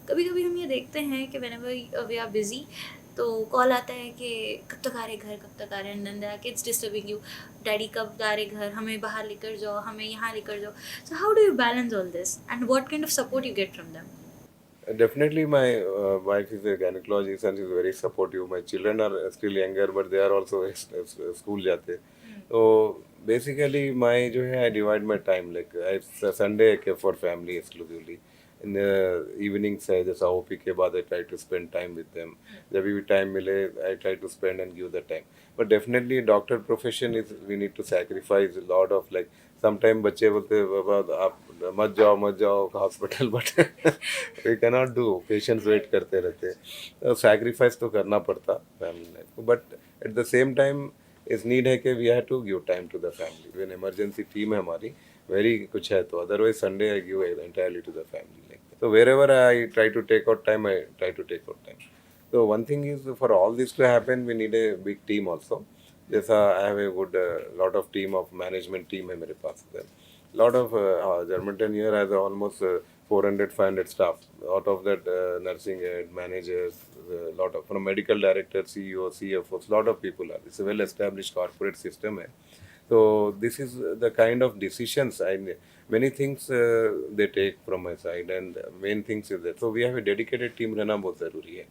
कभी कभी हम ये देखते हैं कि व्हेनेवर वी आर बिजी तो कॉल आता है कि कब तक आ रहे घर, कब तक आ रहे, and then there are kids disturbing you, daddy कब आ रहे घर, हमें बाहर लेकर जाओ, हमें यहाँ लेकर जाओ. So how do you balance all this and what kind of support you get from them? Definitely, my wife is a gynecologist and she's very supportive. My children are still younger, but they are also school जाते. So basically, my जो है I divide my time like I Sunday I care for family exclusively. In the evenings जैसा OP के बाद I try to spend time with them. जब भी time मिले I try to spend and give the time. But definitely doctor profession is we need to sacrifice a lot of like sometimes बच्चे बोलते हैं बाबा आप मत जाओ hospital but we can not do patients wait करते रहते हैं सैक्रिफाइस तो करना पड़ता फैमिली लाइफ को but at the same time इस नीड है कि we have to give time to the family when emergency team है हमारी वेरी कुछ है तो otherwise Sunday I give entirely to the family like so wherever I try to take out time, I try to take out time. So one thing is for all this to happen, we need a big team also. जैसा I have a good lot of team of management team है मेरे पास. Lot of Germantown here has almost 400 500 staff. Out of that nursing managers, lot of from medical director, CEO, CFOs, lot of people are. It's a well established corporate system है. So this is the kind of decisions many things they take from my side and main things is that so we have a dedicated team रहना बहुत ज़रूरी है.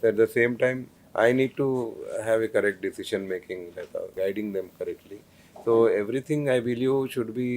So at the same time I need to have a correct decision making like guiding them correctly. So everything I believe should be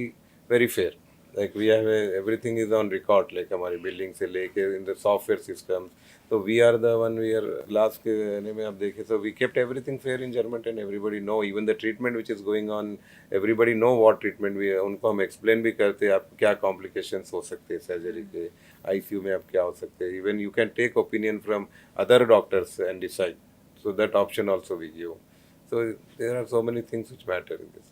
very fair. Like we have everything is on record like हमारी building से लेके in the software systems. So we are the one we are glass के आने में आप देखें so we kept everything fair in German and everybody know even the treatment which is going on everybody know what treatment we उनको हम explain भी करते हैं आप क्या complications हो सकते हैं surgery के ICU में आप क्या हो सकते हैं even you can take opinion from other doctors and decide so that option also we give. So there are so many things which matter in this.